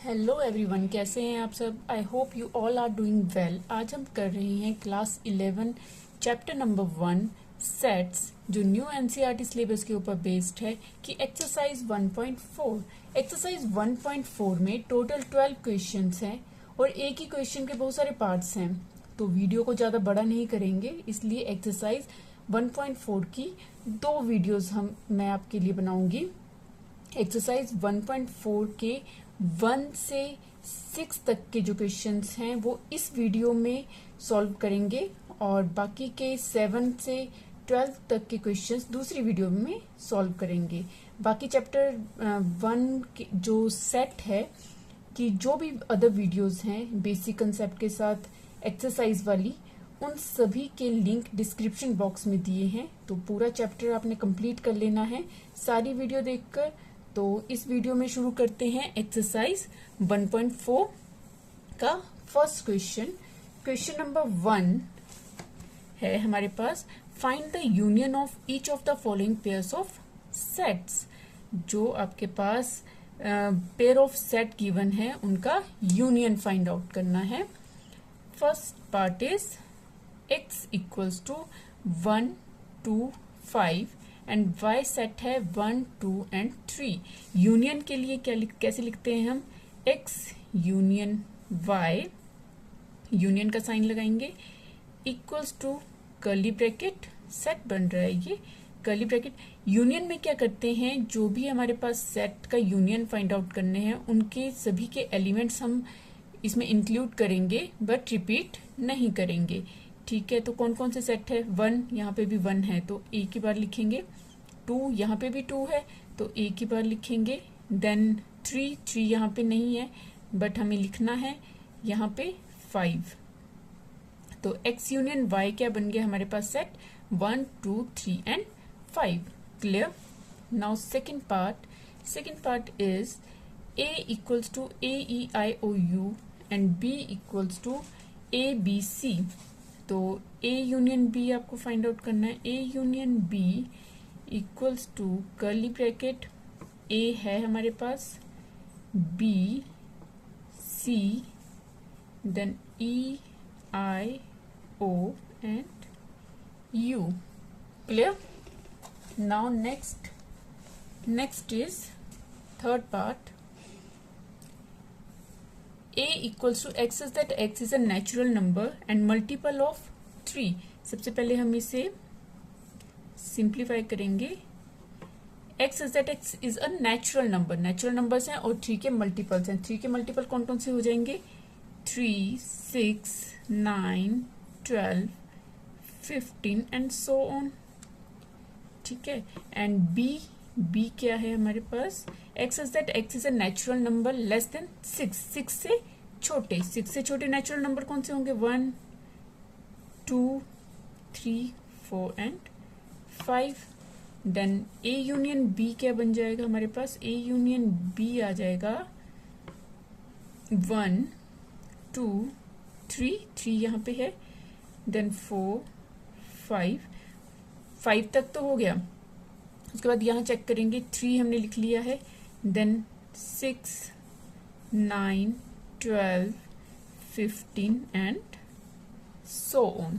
Hello everyone, कैसे हैं आप सब। I hope you all are doing well. आज हम कर रहे हैं क्लास 11 चैप्टर नंबर 1 सेट्स, जो न्यू एनसीईआरटी सिलेबस के ऊपर बेस्ड है कि एक्सरसाइज 1.4। एक्सरसाइज 1.4 में टोटल 12 क्वेश्चंस हैं और एक ही क्वेश्चन के बहुत सारे पार्ट्स हैं, तो वीडियो को ज़्यादा बड़ा नहीं करेंगे, इसलिए एक्सरसाइज 1.4 की 2 वीडियोस मैं आपके लिए बनाऊंगी। एक्सरसाइज 1.4 के 1 से 6 तक के जो क्वेश्चंस हैं वो इस वीडियो में सॉल्व करेंगे और बाकी के 7 से 12 तक के क्वेश्चंस दूसरी वीडियो में सॉल्व करेंगे। बाकी चैप्टर 1 के जो सेट है कि जो भी अदर वीडियोस हैं बेसिक कंसेप्ट के साथ एक्सरसाइज वाली, उन सभी के लिंक डिस्क्रिप्शन बॉक्स में दिए हैं, तो पूरा चैप्टर आपने कंप्लीट कर लेना है सारी वीडियो देखकर। तो इस वीडियो में शुरू करते हैं एक्सरसाइज 1.4 का फर्स्ट क्वेश्चन। क्वेश्चन नंबर 1 है हमारे पास, find the union of each of the following pairs of sets. जो आपके पास पेयर ऑफ सेट गिवन है उनका यूनियन फाइंड आउट करना है। First part is x equals to 1 2 5 and y set है 1 2 एंड 3। यूनियन के लिए कैसे लिखते हैं हम, x यूनियन y, यूनियन का साइन लगाएंगे, equals to curly bracket, set बन रहा है ये कर्ली ब्रैकेट। यूनियन में क्या करते हैं, जो भी हमारे पास सेट का यूनियन फाइंड आउट करने हैं उनके सभी के एलिमेंट्स हम इसमें इंक्लूड करेंगे बट रिपीट नहीं करेंगे। ठीक है, तो कौन कौन से सेट है, 1 यहाँ पे भी 1 है तो एक ही बार लिखेंगे, 2 यहाँ पे भी 2 है तो एक ही बार लिखेंगे, देन 3 यहाँ पे नहीं है बट हमें लिखना है यहाँ पे 5। तो x यूनियन y क्या बन गया हमारे पास set 1 2 3 and 5। Clear. Now second part is a equals to AEIOU and b equals to ABC। तो A यूनियन B आपको फाइंड आउट करना है। A union B equals to curly bracket, A है हमारे पास, B C then EIO and U। Clear. Now next is third part, a equals to x is that x is a natural number and multiple of 3। सबसे पहले हम इसे simplify करेंगे। x is that x is a natural number, natural numbers हैं और 3 के multiples हैं। 3 के मल्टीपल कौन कौन से हो जाएंगे, 3 6 9 12 15 एंड सो ऑन। ठीक है, एंड b क्या है हमारे पास, x is that x is a natural number less than 6 से छोटे नेचुरल नंबर कौन से होंगे, 1 2 3 4 and 5। Then a union b क्या बन जाएगा हमारे पास, a यूनियन b आ जाएगा 1 2 3 यहाँ पे है, देन 4 5 तक तो हो गया। उसके बाद यहाँ चेक करेंगे, 3 हमने लिख लिया है, then 6 9 12 15 and so on.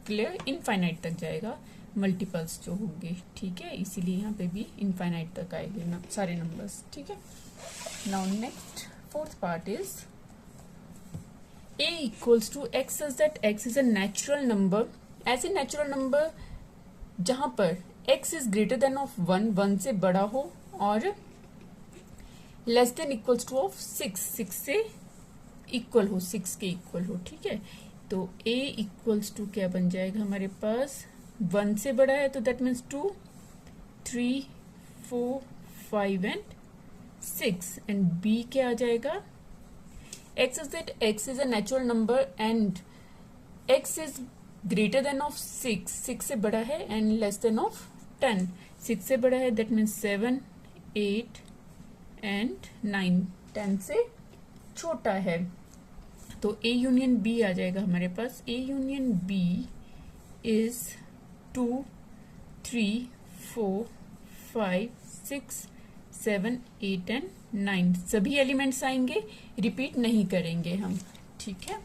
Clear, infinite तक जाएगा मल्टीपल्स जो होंगे। ठीक है, इसीलिए यहाँ पे भी इनफाइनाइट तक आएंगे ना सारे नंबर्स। ठीक है, now next fourth part is a equals to x is that x is a natural number. ऐसे नेचुरल नंबर जहां पर x is greater than of 1 से बड़ा हो और less than equals to of 6 से इक्वल हो, 6 के इक्वल हो। ठीक है, तो a इक्वल्स टू क्या बन जाएगा हमारे पास, 1 से बड़ा है तो that means 2 3 4 5 and 6 and b क्या आ जाएगा, x is that x is a natural number and x is greater than of 6 से बड़ा है एंड लेस देन ऑफ 10। 6 से बड़ा है दैट मीन्स 7 8 एंड 9, 10 से छोटा है तो a यूनियन b आ जाएगा हमारे पास। a union b is 2 3 4 5 6 7, 8 and 9 सभी एलिमेंट्स आएंगे, रिपीट नहीं करेंगे हम, ठीक है,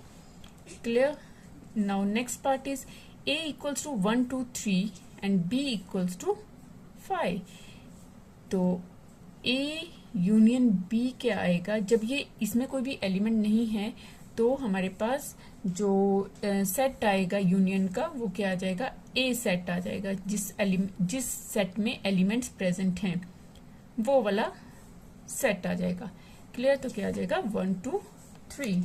clear. Now next part is A equals to 1, 2, 3 and B equals to 5। तो A यूनियन B क्या आएगा, जब ये इसमें कोई भी एलिमेंट नहीं है तो हमारे पास जो सेट आएगा यूनियन का वो क्या आ जाएगा, A सेट आ जाएगा, जिस सेट में एलिमेंट्स प्रेजेंट हैं वो वाला सेट आ जाएगा, क्लियर। तो क्या आ जाएगा 1, 2, 3,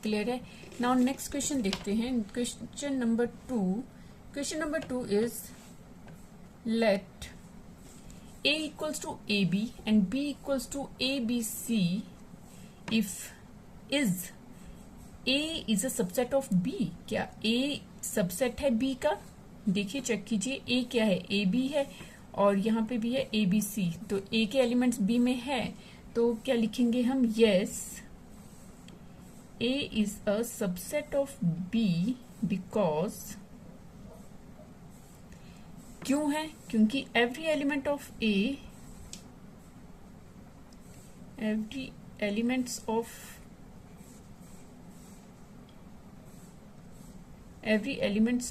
क्लियर है। नाउ नेक्स्ट क्वेश्चन देखते हैं, question number 2। Question number 2 is let A equals to AB and B equals to ABC if is A is a subset of B। क्या A सबसेट है B का, देखिए चेक कीजिए, A क्या है, AB है और यहाँ पे भी है ABC, तो A के एलिमेंट्स B में है, तो क्या लिखेंगे हम, yes A is a subset of B because, क्यों है, क्योंकि every element of A, every elements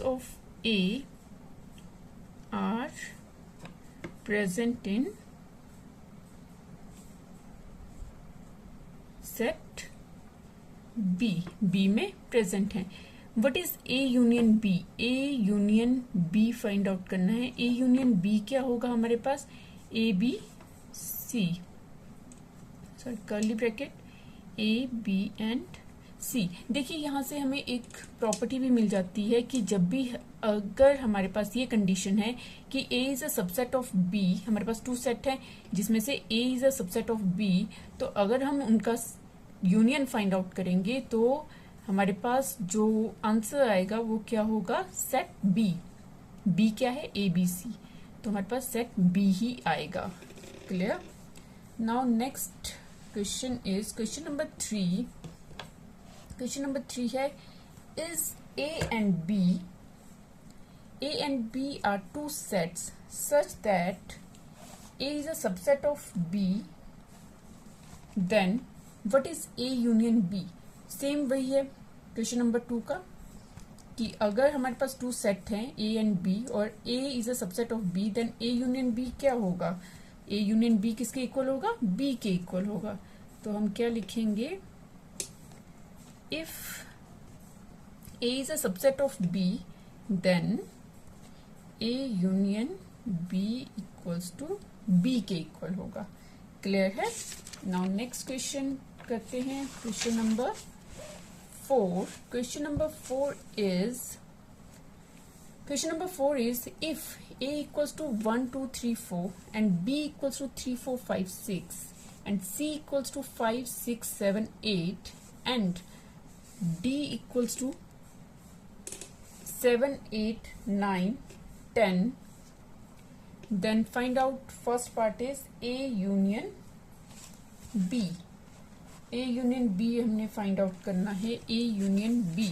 of A are present in set B, B में प्रेजेंट है। What is A union B? A union B find out करना है। A union B क्या होगा हमारे पास, A B C, sorry curly bracket A B and C। देखिए यहाँ से हमें एक प्रॉपर्टी भी मिल जाती है कि जब भी अगर हमारे पास ये कंडीशन है कि A is a subset of B, हमारे पास 2 सेट है जिसमें से A is a subset of B, तो अगर हम उनका यूनियन फाइंड आउट करेंगे तो हमारे पास जो आंसर आएगा वो क्या होगा, सेट बी। बी क्या है, ABC, तो हमारे पास सेट बी ही आएगा, clear. Now next question is question number 3। Question number 3 है, is A and B are two sets such that A is a subset of B, then what is A union B? Same वही है question number 2 का कि अगर हमारे पास 2 set हैं A and B और A is a subset of B, then A union B क्या होगा, A यूनियन B किसके इक्वल होगा, B के इक्वल होगा। तो हम क्या लिखेंगे, if A is a subset of B then A union B equals to B के इक्वल होगा, क्लियर है। नाउ नेक्स्ट क्वेश्चन करते हैं, question number 4। Question number 4 is if A equals to 1, 2, 3, 4 and B equals to 3, 4, 5, 6 and C equals to 5, 6, 7, 8 and D equals to 7, 8, 9, 10, then find out, first part is A union B। A union B हमने find out करना है, A union B।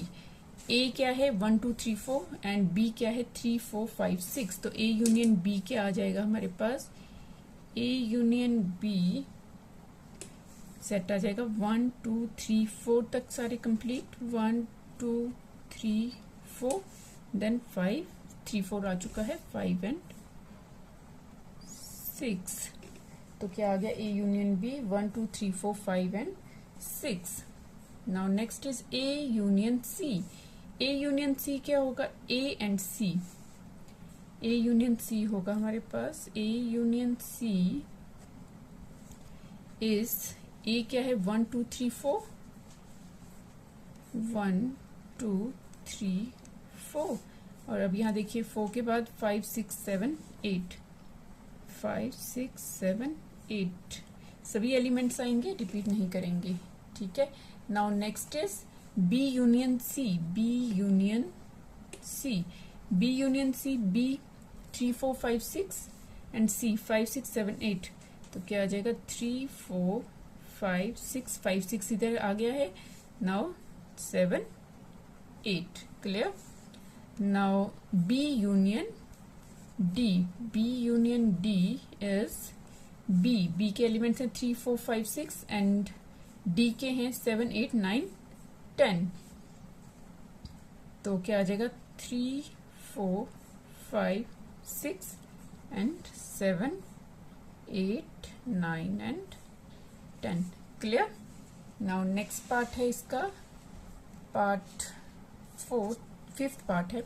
A क्या है 1, 2, 3, 4 and B क्या है 3, 4, 5, 6, तो A union B क्या आ जाएगा हमारे पास, A यूनियन B सेट आ जाएगा 1, 2, 3, 4 तक सारे कंप्लीट, 1, 2, 3, 4 देन 5, 3, 4 आ चुका है, 5 एंड 6, तो क्या आ गया A union B 1, 2, 3, 4, 5 and 6। Now next is A union C। A union C क्या होगा, A and C। A union C होगा हमारे पास, A union C is, A क्या है 1, 2, 3, 4, 1, 2, 3, 4 और अब यहाँ देखिए 4 के बाद 5, 6, 7, 8, 5, 6, 7, 8 सभी एलिमेंट्स आएंगे, रिपीट नहीं करेंगे, ठीक है। Now next is B union C। B union C, B union C, B 3, 4, 5, 6 and C 5, 6, 7, 8, तो क्या आ जाएगा 3, 4, 5, 6, 5, 6 इधर आ गया है, now 7, 8, clear. Now B union D। B union D is B के एलिमेंट्स हैं 3 4 5 6 एंड डी के हैं 7 8 9 10। तो क्या आ जाएगा 3 4 5 6 and 7 8 9 and 10। Clear. Now next part है इसका, पार्ट 5th पार्ट है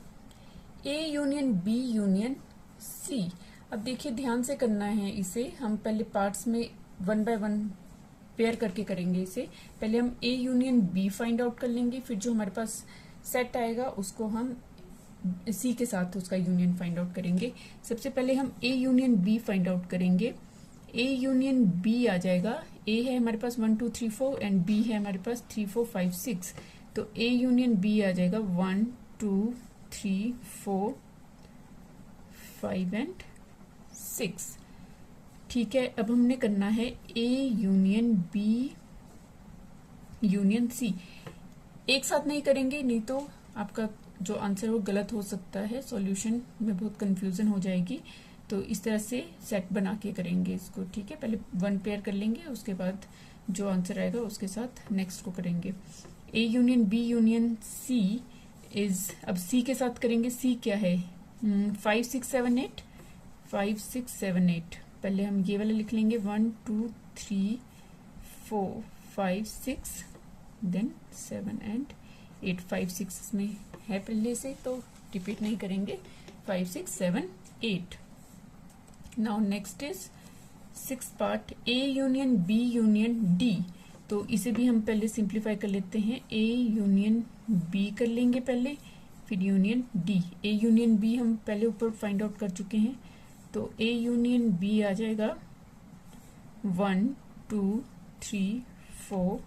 A union B union C. अब देखिए ध्यान से करना है इसे, हम पहले पार्ट्स में 1 बाय 1 पेयर करके करेंगे इसे। पहले हम A union B find out कर लेंगे, फिर जो हमारे पास सेट आएगा उसको हम सी के साथ उसका यूनियन फाइंड आउट करेंगे। सबसे पहले हम A union B find out करेंगे। ए यूनियन बी आ जाएगा, ए है हमारे पास 1 2 3 4 एंड बी है हमारे पास 3 4 5 6। तो ए यूनियन बी आ जाएगा 1 2 3 4 5 एंड 6। ठीक है, अब हमने करना है A union B union C. एक साथ नहीं करेंगे, नहीं तो आपका जो आंसर है वो गलत हो सकता है, सॉल्यूशन में बहुत कंफ्यूजन हो जाएगी। तो इस तरह से सेट बना के करेंगे इसको। ठीक है, पहले 1 पेयर कर लेंगे, उसके बाद जो आंसर आएगा उसके साथ नेक्स्ट को करेंगे। A union B union C is, अब सी के साथ करेंगे। सी क्या है 5 6 7 8 5 6 7 8। पहले हम ये वाला लिख लेंगे 1 2 3 4 5 6 देन 7 एंड 8। 5 6 में है पहले से तो रिपीट नहीं करेंगे। 5 6 7 8। Now next is 6th part A union B union D. तो इसे भी हम पहले सिंप्लीफाई कर लेते हैं। ए यूनियन बी कर लेंगे पहले, फिर union D. A union B हम पहले ऊपर फाइंड आउट कर चुके हैं, तो ए यूनियन बी आ जाएगा 1 2 3 4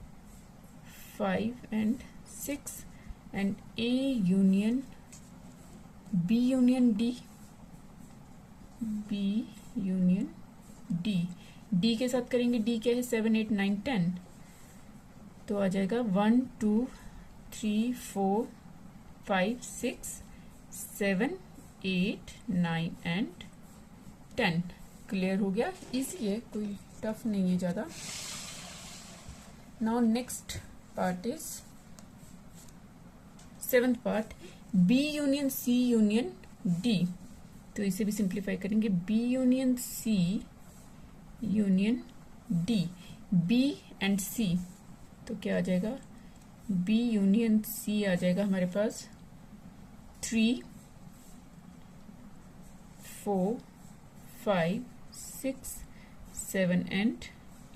5 and 6 and A union B union D, B union D. D के साथ करेंगे, डी क्या है 7 8 9 10। तो आ जाएगा 1 2 3 4 5 6 7 8 9 एंड 10। क्लियर हो गया, इजी है, कोई टफ नहीं है ज्यादा। Now next part is 7th part B union C union D. तो इसे भी सिंप्लीफाई करेंगे। B union C union D, B and C. तो क्या आ जाएगा बी यूनियन सी आ जाएगा हमारे पास 3 4 5 6 7 एंड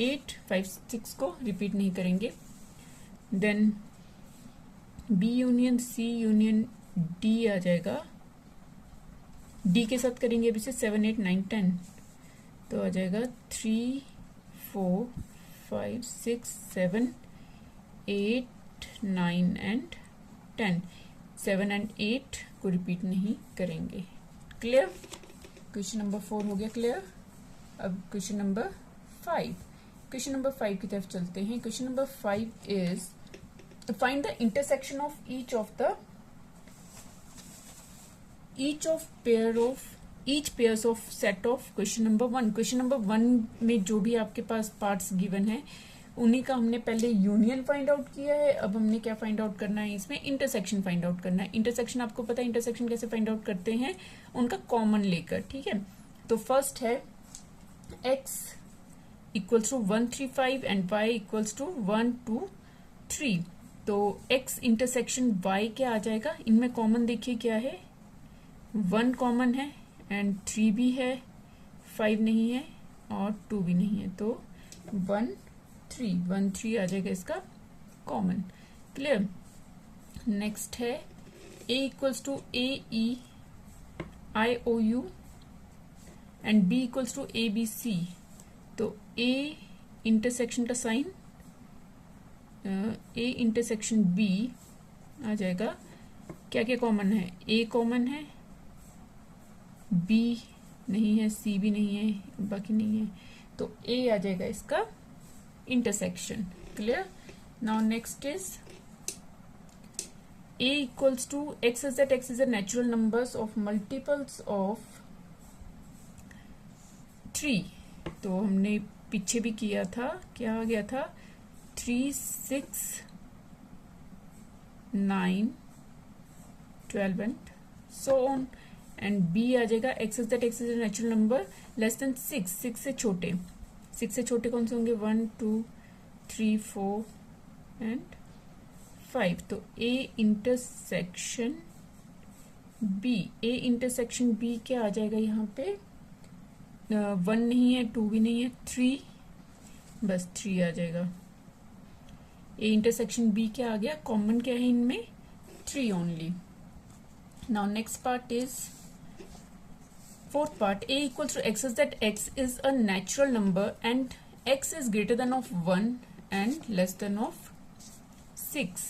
8। 5 6 को रिपीट नहीं करेंगे। Then B union C union D आ जाएगा, डी के साथ करेंगे अभी से 7 8 9 10। तो आ जाएगा 3 4 5 6 7 8 9 एंड 10। 7 एंड 8 को रिपीट नहीं करेंगे। क्लियर। क्वेश्चन नंबर 4 हो गया क्लियर। अब क्वेश्चन नंबर 5, क्वेश्चन नंबर 5 की तरफ चलते हैं। Question number 5 is find the intersection of each pairs of set of question number 1। Question number 1 में जो भी आपके पास पार्ट्स गिवन है उन्हीं का हमने पहले यूनियन फाइंड आउट किया है। अब हमने क्या फाइंड आउट करना है, इसमें इंटरसेक्शन फाइंड आउट करना है। इंटरसेक्शन आपको पता है इंटरसेक्शन कैसे फाइंड आउट करते हैं, उनका कॉमन लेकर। ठीक है, तो फर्स्ट है x equals to 1 3 5 and y equals to 1 2 3। तो x इंटरसेक्शन y क्या आ जाएगा, इनमें कॉमन देखिए क्या है, 1 कॉमन है एंड 3 भी है, 5 नहीं है और 2 भी नहीं है। तो 1 3 आ जाएगा इसका कॉमन। क्लियर। नेक्स्ट है a equals to A E I O U and b equals to A B C. तो a इंटरसेक्शन का साइन a इंटरसेक्शन b आ जाएगा। क्या क्या कॉमन है, a कॉमन है, b नहीं है, c भी नहीं है, बाकी नहीं है। तो a आ जाएगा इसका intersection. Clear. Now next is a equals to x is that x is the natural numbers of multiples of 3 तो हमने पीछे भी किया था, क्या आ गया था 3, 6, 9, 12 and so on. And B आ जाएगा X is that X is a natural number less than 6, 6 से छोटे। 6 से छोटे कौन से होंगे 1, 2, 3, 4 एंड 5। तो A intersection B, A intersection B क्या आ जाएगा यहाँ पे 1 नहीं है, 2 भी नहीं है, 3, बस 3 आ जाएगा। ए इंटरसेक्शन बी क्या आ गया, कॉमन क्या है इनमें 3 only. Now next part is fourth part, A equals to X is that X is a natural number and X is greater than of 1 and less than of 6।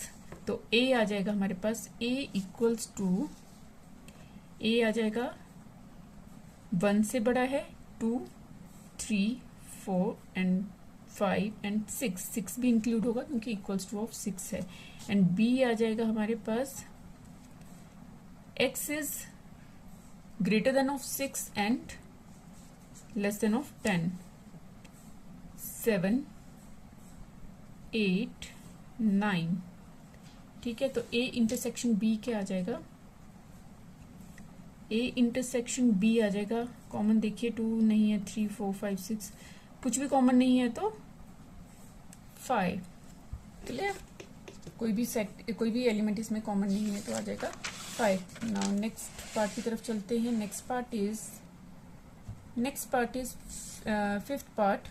तो ए आ जाएगा हमारे पास, ए equals to, ए आ जाएगा 1 से बड़ा है, 2, 3, 4 एंड 5 एंड 6, 6 भी include होगा क्योंकि इक्वल्स टू ऑफ 6 है। एंड बी आ जाएगा हमारे पास x is greater than of 6 and less than of 10, 7, 8, 9। ठीक है, तो a इंटरसेक्शन b क्या आ जाएगा, a इंटरसेक्शन b आ जाएगा, कॉमन देखिए 2 नहीं है, 3, 4, 5, 6 कुछ भी कॉमन नहीं है तो 5। क्लियर, कोई भी एलिमेंट इसमें कॉमन नहीं है तो आ जाएगा 5। नाउ नेक्स्ट पार्ट की तरफ चलते हैं। Next part is fifth part,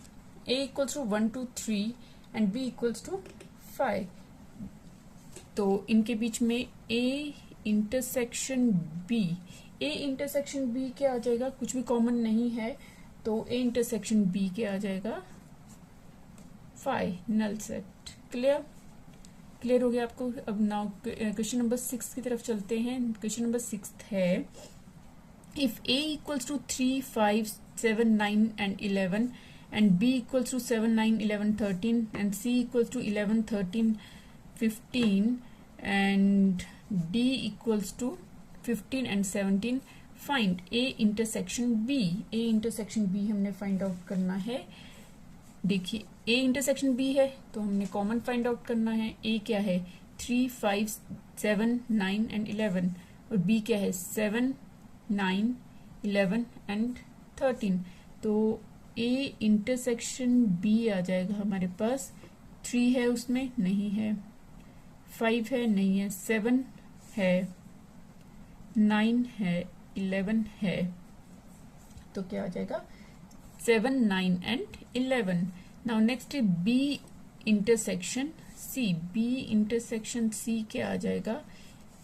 a equals to 1, 2, 3 and b equals to 5। तो इनके बीच में a intersection b, a intersection b क्या आ जाएगा, कुछ भी कॉमन नहीं है तो a इंटरसेक्शन b क्या आ जाएगा 5, नल सेट। क्लियर हो गया आपको। अब नाउ क्वेश्चन नंबर 6 की तरफ चलते हैं। क्वेश्चन नंबर 6 है, if a equals to 3, 5, 7, 9 and 11 and b equals to 7, 9, 11, 13 and c equals to 11, 13, 15 and d equals to 15 and 17, find a intersection b। a intersection b हमने फाइंड आउट करना है। देखिए a intersection b है तो हमने common find out करना है। a क्या है 3, 5, 7, 9 एंड 11 और b क्या है 7, 9, 11 एंड 13। तो a इंटरसेक्शन b आ जाएगा हमारे पास, 3 है उसमें नहीं है, 5 है नहीं है, 7 है, 9 है, 11 है, तो क्या आ जाएगा 7, 9 एंड 11। नाउ नेक्स्ट है b intersection c, b intersection c क्या आ जाएगा,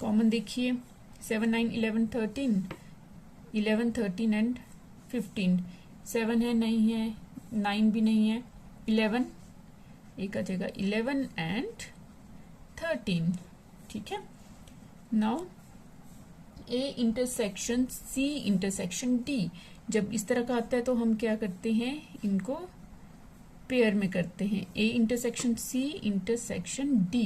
कॉमन देखिए 7, 9, 11, 13, 11, 13 एंड 15, 7 है नहीं है, 9 भी नहीं है, 11 एक आ जाएगा 11 एंड 13। ठीक है, now a intersection c intersection d, जब इस तरह का आता है तो हम क्या करते हैं, इनको पेयर में करते हैं, a intersection c intersection d।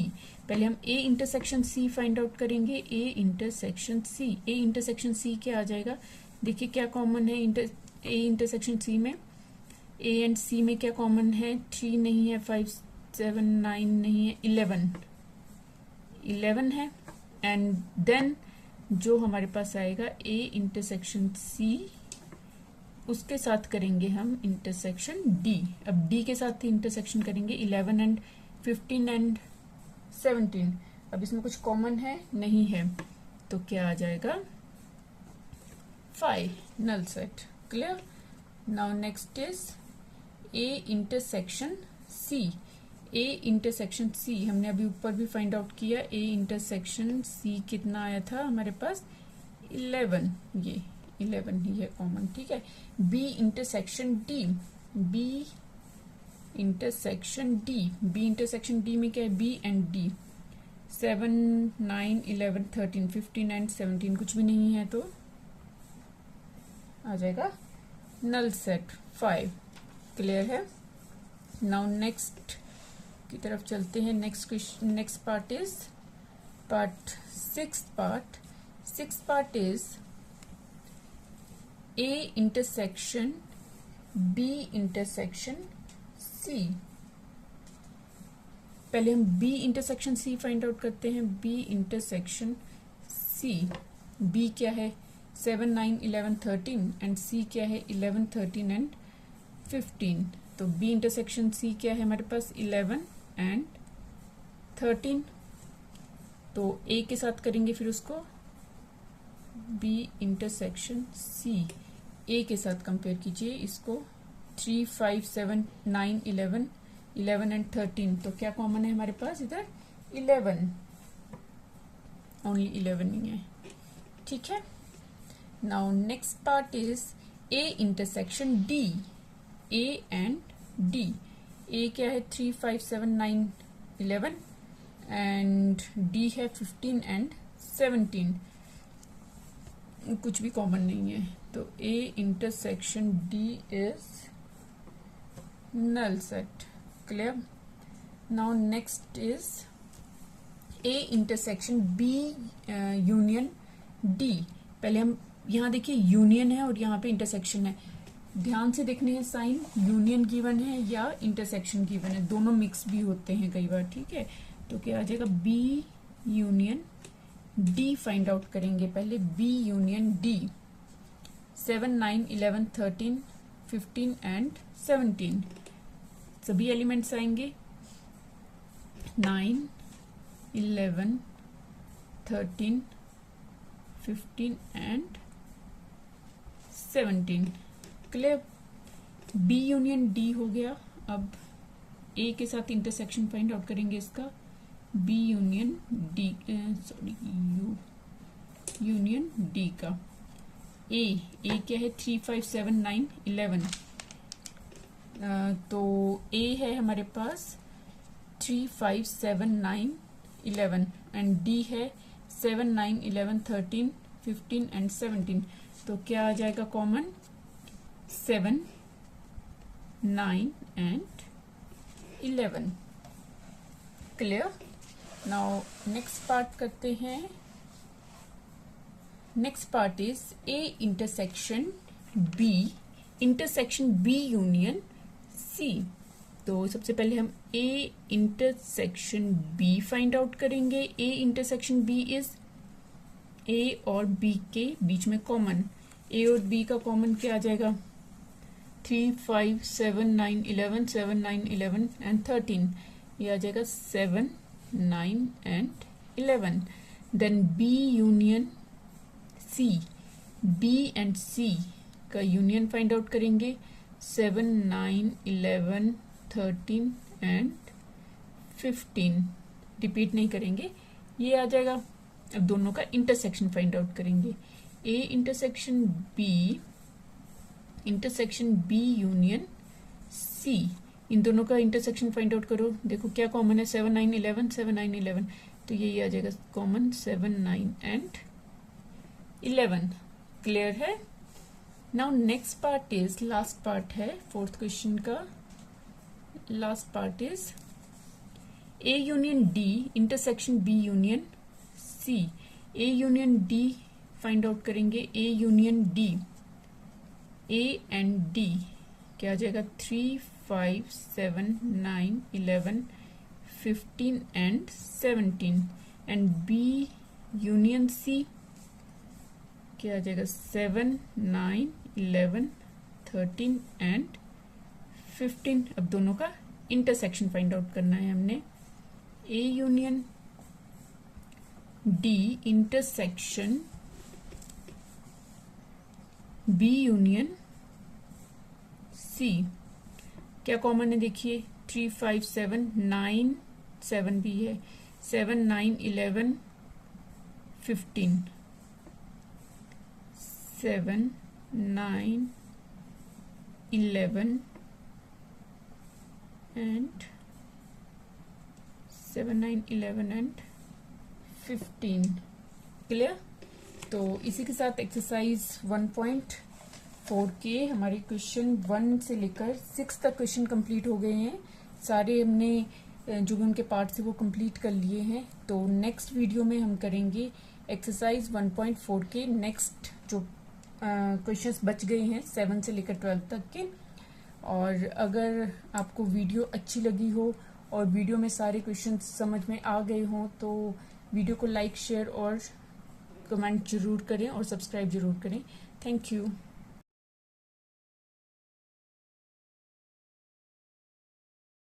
पहले हम a intersection c find out करेंगे, a intersection c, a intersection c क्या आ जाएगा, देखिए क्या कॉमन है a इंटरसेक्शन c में, a एंड c में क्या कॉमन है, 3 नहीं है, 5, 7, 9 नहीं है, 11 है। एंड देन जो हमारे पास आएगा a इंटरसेक्शन c, उसके साथ करेंगे हम इंटरसेक्शन d। अब d के साथ इंटरसेक्शन करेंगे 11 एंड 15 एंड 17। अब इसमें कुछ कॉमन है नहीं है तो क्या आ जाएगा 5, null set. Clear, now next is a intersection c, a intersection c हमने अभी ऊपर भी फाइंड आउट किया, a इंटरसेक्शन c कितना आया था हमारे पास 11, ये 11 ही है कॉमन। ठीक है, b intersection d, b intersection d, b intersection d में क्या है b एंड d, 7, 9, 11, 13, 15 एंड 17 कुछ भी नहीं है तो आ जाएगा नल सेट 5। क्लियर है, नाउ नेक्स्ट की तरफ चलते हैं। Next part is sixth part is a intersection B intersection C. पहले हम B intersection C find out करते हैं। बी इंटरसेक्शन सी, बी क्या है 7, 9, 11, 13 एंड सी क्या है 11, 13 एंड 15। तो बी इंटरसेक्शन सी क्या है हमारे पास 11 एंड 13। तो ए के साथ करेंगे फिर उसको, बी इंटरसेक्शन सी ए के साथ कंपेयर कीजिए इसको। 3, 5, 7, 9, 11, 11 एंड 13। तो क्या कॉमन है हमारे पास इधर 11, ओनली 11 नहीं है, ठीक है। Now next part is A intersection D, A and D. A क्या है 3, 5, 7, 9, 11 एंड डी है 15 एंड 17। कुछ भी कॉमन नहीं है, तो A intersection D is null set, clear। Now next is A intersection B union D। पहले हम यहाँ देखिए यूनियन है और यहाँ पे इंटरसेक्शन है, ध्यान से देखने हैं साइन, यूनियन गिवन है या इंटरसेक्शन गिवन है, दोनों मिक्स भी होते हैं कई बार, ठीक है। तो क्या आ जाएगा B union D find out करेंगे पहले, B यूनियन D। 7, 9, 11, 13, 15 एंड 17 सभी एलिमेंट्स आएंगे। 9, 11, 13, 15 and 17, clear. B union D हो गया। अब ए के साथ इंटरसेक्शन फाइंड आउट करेंगे इसका, B union D, sorry union D का। ए क्या है 3, 5, 7, 9, 11। तो ए है हमारे पास 3, 5, 7, 9, 11 एंड डी है 7, 9, 11, 13, 15 एंड 17। तो क्या आ जाएगा common 7, 9 and 11, clear. Now next part करते हैं। Next part is A intersection B union C. तो सबसे पहले हम A intersection B find out करेंगे। A intersection B is A और बी के बीच में कॉमन, ए और बी का कॉमन क्या आ जाएगा 3, 5, 7, 9, 11, 7, 9, 11 एंड 13। ये आ जाएगा 7, 9 and 11। Then B union C, B and C का यूनियन फाइंड आउट करेंगे 7, 9, 11, 13 एंड 15। रिपीट नहीं करेंगे, ये आ जाएगा। अब दोनों का इंटरसेक्शन फाइंड आउट करेंगे। A intersection B union C, इन दोनों का इंटरसेक्शन फाइंड आउट करो। देखो क्या कॉमन है 7, 9, 11, 7, 9, 11। तो ये आ जाएगा कॉमन 7, 9 एंड 11, क्लियर है। Now next part is, last part है फोर्थ क्वेश्चन का। Last part is A union D intersection B union C. A union D find out करेंगे। A union D, A and D क्या आ जाएगा 3, 5, 7, 9, 11, 15 and 17 and B union C क्या आ जाएगा 7, 9, 11, 13 and 15। अब दोनों का इंटरसेक्शन फाइंड आउट करना है हमने। A union D intersection B union C, क्या कॉमन है देखिए 3, 5, 7, 9, 7 भी है, 7, 9, 11, 15, 7, 9, 11 and 7, 9, 11 and 15, क्लियर। तो इसी के साथ एक्सरसाइज 1.4 के हमारे क्वेश्चन 1 से लेकर 6 तक क्वेश्चन कंप्लीट हो गए हैं। सारे हमने जो भी उनके पार्ट थे वो कंप्लीट कर लिए हैं। तो नेक्स्ट वीडियो में हम करेंगे एक्सरसाइज 1.4 के नेक्स्ट जो क्वेश्चंस बच गए हैं 7 से लेकर 12 तक के, और अगर आपको वीडियो अच्छी लगी हो और वीडियो में सारे क्वेश्चन समझ में आ गए हों तो वीडियो को लाइक शेयर और कमेंट जरूर करें और सब्सक्राइब जरूर करें। Thank you.